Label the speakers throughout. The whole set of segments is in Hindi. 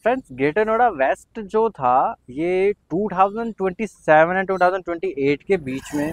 Speaker 1: फ्रेंड्स ग्रेटर नोएडा वेस्ट जो था ये 2027 एंड 2028 के बीच में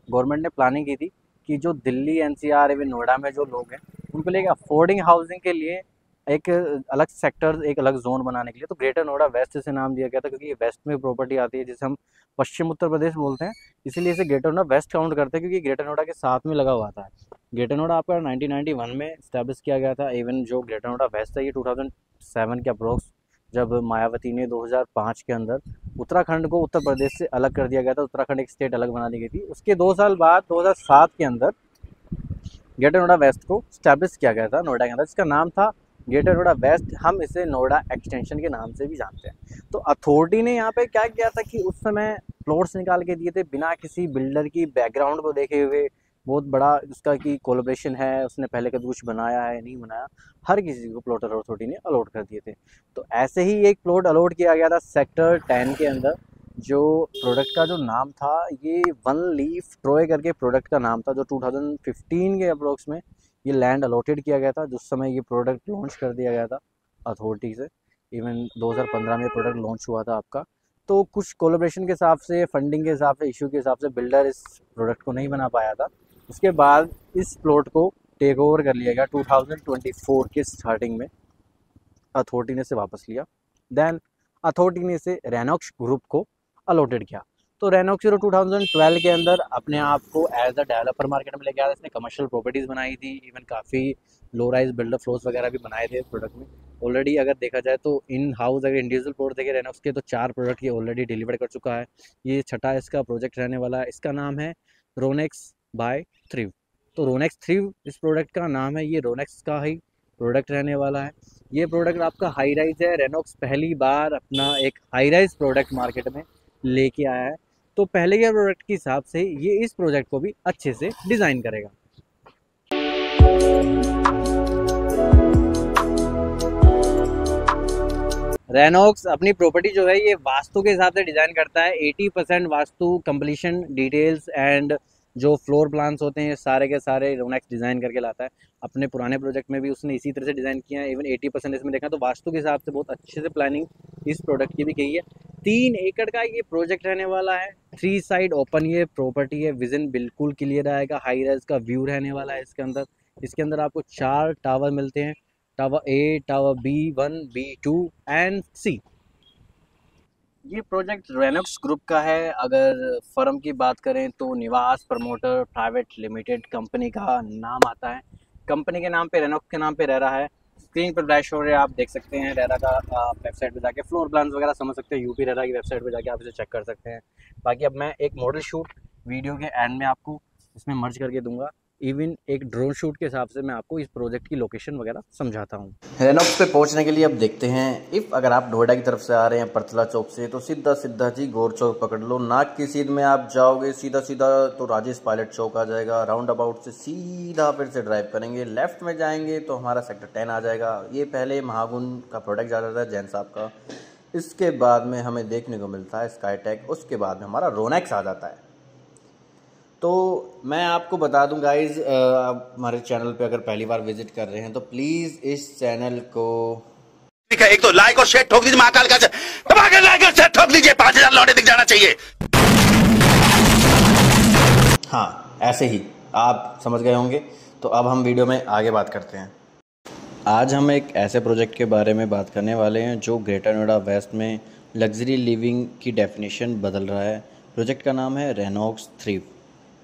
Speaker 1: गवर्नमेंट ने प्लानिंग की थी कि जो दिल्ली एनसीआर एवं नोएडा में जो लोग हैं उनको लिए अफोर्डिंग हाउसिंग के लिए एक अलग सेक्टर, एक अलग जोन बनाने के लिए तो ग्रेटर नोएडा वेस्ट से नाम दिया गया था, क्योंकि ये वेस्ट में प्रॉपर्टी आती है जिसे हम पश्चिम उत्तर प्रदेश बोलते हैं, इसीलिए इसे ग्रेटर नोएडा वेस्ट काउंट करते हैं क्योंकि ग्रेटर नोएडा के साथ में लगा हुआ था। ग्रेटर नोएडा आपका 1991 में स्टैब्लिश किया गया था। इवन जो ग्रेटर नोएडा वेस्ट है ये 2007 के अप्रोक्स, जब मायावती ने 2005 के अंदर उत्तराखंड को उत्तर प्रदेश से अलग कर दिया गया था, उत्तराखंड एक स्टेट अलग बना दी गई थी। उसके 2 साल बाद 2007 के अंदर ग्रेटर नोएडा वेस्ट को स्टैब्लिश किया गया था नोएडा के अंदर, जिसका नाम था ग्रेटर नोएडा वेस्ट। हम इसे नोएडा एक्सटेंशन के नाम से भी जानते हैं। तो अथॉरिटी ने यहाँ पे क्या किया था कि उस समय प्लॉट्स निकाल के दिए थे बिना किसी बिल्डर की बैकग्राउंड को देखे हुए, बहुत बड़ा उसका की कोलैबोरेशन है, उसने पहले कभी कुछ बनाया है नहीं बनाया, हर किसी को प्लॉट अथॉरिटी ने अलॉट कर दिए थे। तो ऐसे ही एक प्लॉट अलॉट किया गया था सेक्टर 10 के अंदर। जो प्रोडक्ट का जो नाम था ये वन लीफ ट्रॉय करके प्रोडक्ट का नाम था, जो 2015 के अप्रोक्स में ये लैंड अलॉटेड किया गया था, जिस समय ये प्रोडक्ट लॉन्च कर दिया गया था अथॉरिटी से। इवन 2015 में प्रोडक्ट लॉन्च हुआ था आपका। तो कुछ कोलैबोरेशन के हिसाब से, फंडिंग के हिसाब से, इशू के हिसाब से बिल्डर इस प्रोडक्ट को नहीं बना पाया था। उसके बाद इस प्लॉट को टेक ओवर कर लिया गया 2024 के स्टार्टिंग में, अथॉरिटी ने इसे वापस लिया। देन अथॉरिटी ने इसे रेनॉक्स ग्रुप को अलॉटेड किया। तो रेनॉक्स 2012 के अंदर अपने आप को एज अ डेवलपर मार्केट में लेके आया। इसने कमर्शियल प्रॉपर्टीज़ बनाई थी, इवन काफ़ी लो राइज बिल्डर फ्लोर्स वगैरह भी बनाए थे प्रोडक्ट में। ऑलरेडी अगर देखा जाए तो इन हाउस अगर इंडिविजुअल प्लॉट देखे रेनॉक्स के तो 4 प्रोडक्ट ये ऑलरेडी डिलीवर कर चुका है। ये छठा इसका प्रोजेक्ट रहने वाला है। इसका नाम है रोनेक्स बाय थ्रिव। तो रोनेक्स थ्रिव इस प्रोडक्ट का नाम है, ये रोनेक्स का ही प्रोडक्ट रहने वाला है। ये प्रोडक्ट आपका हाई राइज है। रेनॉक्स पहली बार अपना एक हाई राइज प्रोडक्ट मार्केट में लेके आया है। तो पहले के प्रोडक्ट के हिसाब से ये इस प्रोजेक्ट को भी अच्छे से डिज़ाइन करेगा। रेनॉक्स अपनी प्रॉपर्टी जो है ये वास्तु के हिसाब से डिज़ाइन करता है। 80% वास्तु कंप्लीशन डिटेल्स एंड जो फ्लोर प्लान्स होते हैं सारे के सारे रोनेक्स डिज़ाइन करके लाता है। अपने पुराने प्रोजेक्ट में भी उसने इसी तरह से डिज़ाइन किया है। इवन 80% इसमें देखा तो वास्तु के हिसाब से बहुत अच्छे से प्लानिंग इस प्रोडक्ट की भी की है। 3 एकड़ का ये प्रोजेक्ट रहने वाला है। 3 साइड ओपन ये प्रॉपर्टी है। विजन बिल्कुल क्लियर आएगा। हाई राइज का व्यू रहने वाला है इसके अंदर। इसके अंदर आपको 4 टावर मिलते हैं, tower A, tower B1, B2 and C। ये प्रोजेक्ट रेनॉक्स ग्रुप का है। अगर फर्म की बात करें तो निवास प्रमोटर प्राइवेट लिमिटेड कंपनी का नाम आता है। कंपनी के नाम पे, रेनॉक्स के नाम पे रह रहा है। स्क्रीन पर फ्लैश हो रहे हैं, आप देख सकते हैं। रेरा का वेबसाइट पे जाके फ्लोर प्लान वगैरह समझ सकते हैं। यूपी रेरा की वेबसाइट पे जाके आप इसे चेक कर सकते हैं। बाकी अब मैं एक मॉडल शूट वीडियो के एंड में आपको इसमें मर्ज करके दूंगा। इवन एक ड्रोन शूट के हिसाब से मैं आपको इस प्रोजेक्ट की लोकेशन वगैरह समझाता हूँ।
Speaker 2: रेनॉक्स पे पहुंचने के लिए अब देखते हैं। इफ़ अगर आप नोएडा की तरफ से आ रहे हैं परतला चौक से तो सीधा सीधा जी गौर चौक पकड़ लो। नाक की सीध में आप जाओगे सीधा सीधा तो राजेश पायलट चौक आ जाएगा। राउंड अबाउट से सीधा फिर से ड्राइव करेंगे, लेफ्ट में जाएंगे तो हमारा सेक्टर 10 आ जाएगा। ये पहले महागुन का प्रोडक्ट जा रहा था जैन साहब का। इसके बाद में हमें देखने को मिलता है स्काईटेक। उसके बाद में हमारा रोनेक्स आ जाता है। तो मैं आपको बता दूं गाइज, आप हमारे चैनल पे अगर पहली बार विजिट कर रहे हैं तो प्लीज इस चैनल को
Speaker 3: एक तो लाइक और शेयर ठोक दीजिए। महाकाल का दबाकर लाइक और शेयर ठोक दीजिए। 5000 लौटे दिख जाना चाहिए।
Speaker 2: हाँ, ऐसे ही आप समझ गए होंगे। तो अब हम वीडियो में आगे बात करते हैं। आज हम एक ऐसे प्रोजेक्ट के बारे में बात करने वाले हैं जो ग्रेटर नोएडा वेस्ट में लग्जरी लिविंग की डेफिनेशन बदल रहा है। प्रोजेक्ट का नाम है रेनॉक्स थ्रिव।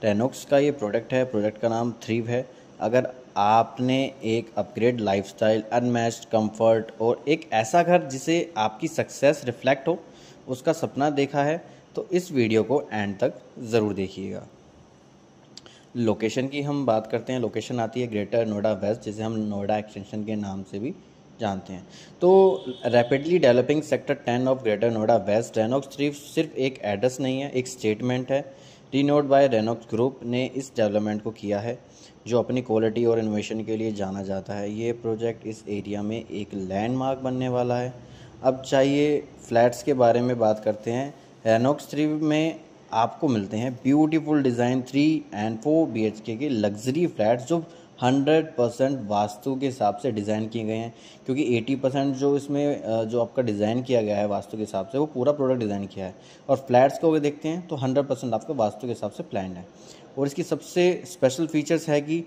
Speaker 2: रेनॉक्स का ये प्रोडक्ट है, प्रोडक्ट का नाम थ्रिव है। अगर आपने एक अपग्रेड लाइफस्टाइल, अनमैच्ड कंफर्ट और एक ऐसा घर जिसे आपकी सक्सेस रिफ्लेक्ट हो, उसका सपना देखा है तो इस वीडियो को एंड तक ज़रूर देखिएगा। लोकेशन की हम बात करते हैं। लोकेशन आती है ग्रेटर नोएडा वेस्ट, जिसे हम नोएडा एक्सटेंशन के नाम से भी जानते हैं। तो rapidly developing sector 10 of greater Noida west, Renox Thrive सिर्फ एक एड्रेस नहीं है, एक स्टेटमेंट है। रीनोड बाय रेनॉक्स ग्रुप ने इस डेवलपमेंट को किया है जो अपनी क्वालिटी और इनोवेशन के लिए जाना जाता है। ये प्रोजेक्ट इस एरिया में एक लैंडमार्क बनने वाला है। अब चाहिए फ्लैट्स के बारे में बात करते हैं। रेनॉक्स थ्रिव में आपको मिलते हैं ब्यूटीफुल डिज़ाइन 3 and 4 BHK के लग्जरी फ्लैट्स जो 100% वास्तु के हिसाब से डिज़ाइन किए गए हैं, क्योंकि 80% जो इसमें जो आपका डिज़ाइन किया गया है वास्तु के हिसाब से वो पूरा प्रोडक्ट डिज़ाइन किया है। और फ्लैट्स को अगर देखते हैं तो 100% आपका वास्तु के हिसाब से प्लान है। और इसकी सबसे स्पेशल फीचर्स है कि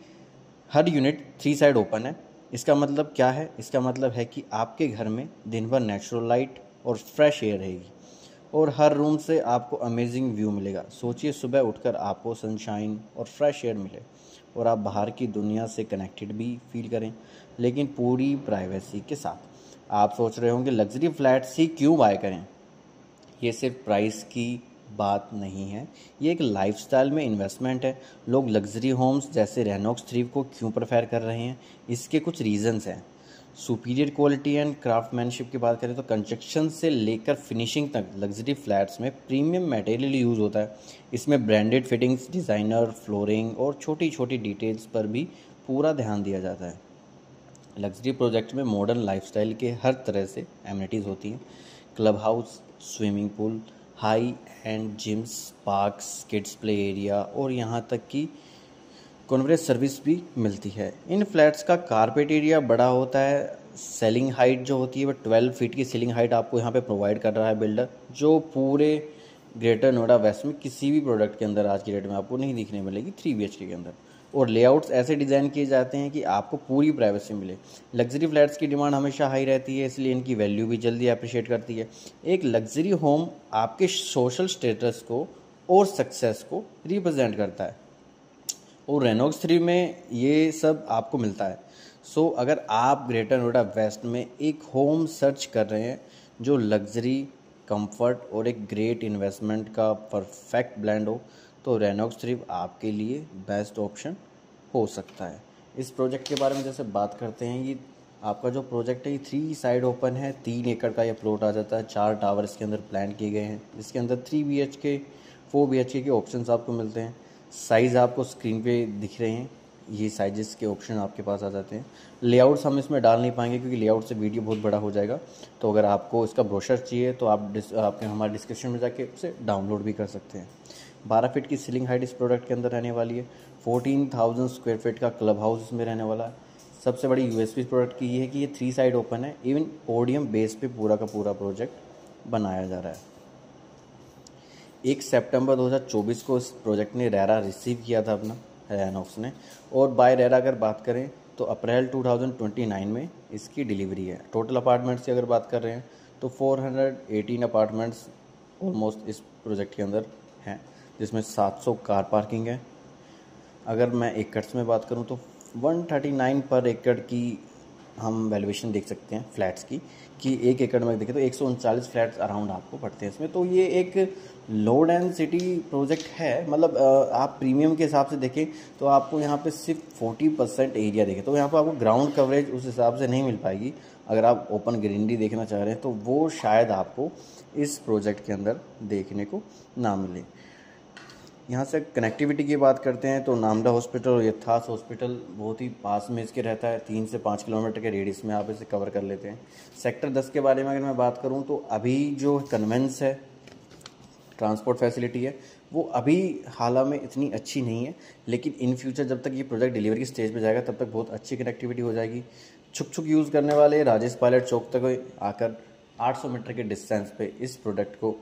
Speaker 2: हर यूनिट 3 साइड ओपन है। इसका मतलब क्या है? इसका मतलब है कि आपके घर में दिन भर नेचुरल लाइट और फ्रेश एयर रहेगी और हर रूम से आपको अमेजिंग व्यू मिलेगा। सोचिए सुबह उठकर आपको सनशाइन और फ्रेश एयर मिले और आप बाहर की दुनिया से कनेक्टेड भी फील करें, लेकिन पूरी प्राइवेसी के साथ। आप सोच रहे होंगे लग्जरी फ्लैट्स ही क्यों बाय करें? ये सिर्फ प्राइस की बात नहीं है, ये एक लाइफस्टाइल में इन्वेस्टमेंट है। लोग लग्जरी होम्स जैसे रेनॉक्स 3 को क्यों प्रेफर कर रहे हैं? इसके कुछ रीजंस हैं। सुपीरियर क्वालिटी एंड क्राफ्टमैनशिप की बात करें तो कंस्ट्रक्शन से लेकर फिनिशिंग तक लग्जरी फ्लैट्स में प्रीमियम मटेरियल यूज़ होता है। इसमें ब्रांडेड फिटिंग्स, डिज़ाइनर फ्लोरिंग और छोटी छोटी डिटेल्स पर भी पूरा ध्यान दिया जाता है। लग्जरी प्रोजेक्ट में मॉडर्न लाइफस्टाइल के हर तरह से एमिनिटीज़ होती हैं। Club house, swimming pool, high end gyms, parks, kids play area और यहाँ तक कि कॉन्फ्रेंस सर्विस भी मिलती है। इन फ्लैट्स का कारपेट एरिया बड़ा होता है। सेलिंग हाइट जो होती है वो 12 फीट की सीलिंग हाइट आपको यहाँ पे प्रोवाइड कर रहा है बिल्डर, जो पूरे ग्रेटर नोएडा वेस्ट में किसी भी प्रोडक्ट के अंदर आज की डेट में आपको नहीं दिखने मिलेगी 3 BHK के अंदर। और लेआउट्स ऐसे डिज़ाइन किए जाते हैं कि आपको पूरी प्राइवेसी मिले। लग्जरी फ्लैट्स की डिमांड हमेशा हाई रहती है, इसलिए इनकी वैल्यू भी जल्दी अप्रिशिएट करती है। एक लग्जरी होम आपके सोशल स्टेटस को और सक्सेस को रिप्रेजेंट करता है और रेनॉक्स 3 में ये सब आपको मिलता है। सो अगर आप ग्रेटर नोएडा वेस्ट में एक होम सर्च कर रहे हैं जो लग्जरी, कंफर्ट और एक ग्रेट इन्वेस्टमेंट का परफेक्ट ब्लेंड हो, तो रेनॉक्स 3 आपके लिए बेस्ट ऑप्शन हो सकता है। इस प्रोजेक्ट के बारे में जैसे बात करते हैं, ये आपका जो प्रोजेक्ट है ये 3 साइड ओपन है। 3 एकड़ का ये प्लॉट आ जाता है। 4 टावर इसके अंदर प्लान किए गए हैं। इसके अंदर 3 BHK, 4 BHK के ऑप्शंस आपको मिलते हैं। साइज़ आपको स्क्रीन पे दिख रहे हैं, ये साइजेस के ऑप्शन आपके पास आ जाते हैं। लेआउट्स हम इसमें डाल नहीं पाएंगे क्योंकि लेआउट से वीडियो बहुत बड़ा हो जाएगा। तो अगर आपको इसका ब्रोशर चाहिए तो आप हमारे डिस्क्रिप्शन में जाके उसे डाउनलोड भी कर सकते हैं। 12 फीट की सीलिंग हाइट इस प्रोडक्ट के अंदर रहने वाली है। 14,000 स्क्वायर फीट का क्लब हाउस इसमें रहने वाला है। सबसे बड़ी यूएसपी प्रोडक्ट की ये है कि ये 3 साइड ओपन है। इवन पोडियम बेस पे पूरा का पूरा प्रोजेक्ट बनाया जा रहा है। 1 सितंबर 2024 को इस प्रोजेक्ट ने रेरा रिसीव किया था अपना रेनॉक्स ने, और बाय रेरा अगर बात करें तो अप्रैल 2029 में इसकी डिलीवरी है। टोटल अपार्टमेंट्स की अगर बात कर रहे हैं तो 418 अपार्टमेंट्स ऑलमोस्ट इस प्रोजेक्ट के अंदर हैं, जिसमें 700 कार पार्किंग है। अगर मैं एकड़्स में बात करूं तो 139 पर एकड़ की हम वैल्यूएशन देख सकते हैं फ्लैट्स की, कि 1 एकड़ में देखें तो 139 फ्लैट्स अराउंड आपको पड़ते हैं इसमें। तो ये एक लो डेंसिटी प्रोजेक्ट है। मतलब आप प्रीमियम के हिसाब से देखें तो आपको यहाँ पे सिर्फ 40% एरिया देखें तो यहाँ पर आपको ग्राउंड कवरेज उस हिसाब से नहीं मिल पाएगी। अगर आप ओपन ग्रीनरी देखना चाह रहे हैं तो वो शायद आपको इस प्रोजेक्ट के अंदर देखने को ना मिले। यहाँ से कनेक्टिविटी की बात करते हैं तो नामदा हॉस्पिटल और यथास हॉस्पिटल बहुत ही पास में इसके रहता है। 3 से 5 किलोमीटर के रेडियस में आप इसे कवर कर लेते हैं। सेक्टर 10 के बारे में अगर मैं बात करूँ तो अभी जो कन्वेंस है, ट्रांसपोर्ट फैसिलिटी है, वो अभी हाल में इतनी अच्छी नहीं है, लेकिन इन फ्यूचर जब तक ये प्रोजेक्ट डिलीवरी की स्टेज पे जाएगा तब तक बहुत अच्छी कनेक्टिविटी हो जाएगी। छुक छुक यूज़ करने वाले राजेश पायलट चौक तक आकर 800 मीटर के डिस्टेंस पे इस प्रोडक्ट को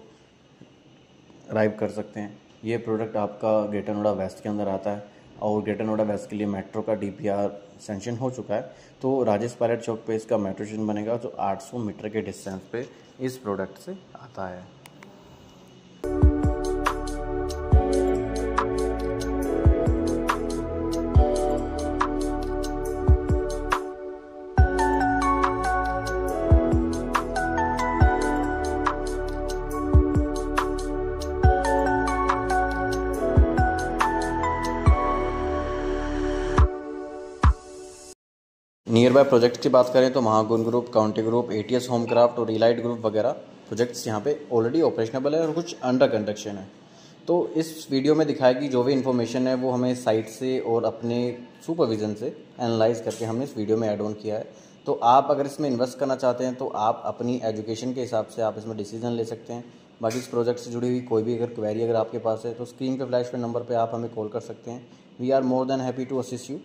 Speaker 2: अराइव कर सकते हैं। ये प्रोडक्ट आपका ग्रेटर नोएडा वेस्ट के अंदर आता है और ग्रेटर नोएडा वेस्ट के लिए मेट्रो का DPR सेंक्शन हो चुका है। तो राजेश पायलट चौक पे इसका मेट्रो स्टेशन बनेगा जो 800 मीटर के डिस्टेंस पे इस प्रोडक्ट से आता है। नियर बाय प्रोजेक्ट्स की बात करें तो महागुण ग्रुप, काउंटी ग्रुप, ATS होमक्राफ्ट और इलाइट ग्रुप वगैरह प्रोजेक्ट्स यहाँ पे ऑलरेडी ऑपरेशनल है और कुछ अंडर कंस्ट्रक्शन है। तो इस वीडियो में दिखाएगी जो भी इन्फॉर्मेशन है वो हमें साइट से और अपने सुपरविजन से एनालाइज करके हमने इस वीडियो में ऐड ऑन किया है। तो आप अगर इसमें इन्वेस्ट करना चाहते हैं तो आप अपनी एजुकेशन के हिसाब से आप इसमें डिसीजन ले सकते हैं। बाकी इस प्रोजेक्ट से जुड़ी हुई कोई भी अगर क्वेरी अगर आपके पास है तो स्क्रीन पे फ्लैश पे नंबर पे आप हमें कॉल कर सकते हैं। We are more than happy to assist you.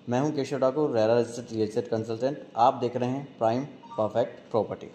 Speaker 2: मैं हूं Keshav Thakur, RERA registered real estate consultant. आप देख रहे हैं प्राइम परफेक्ट प्रॉपर्टी।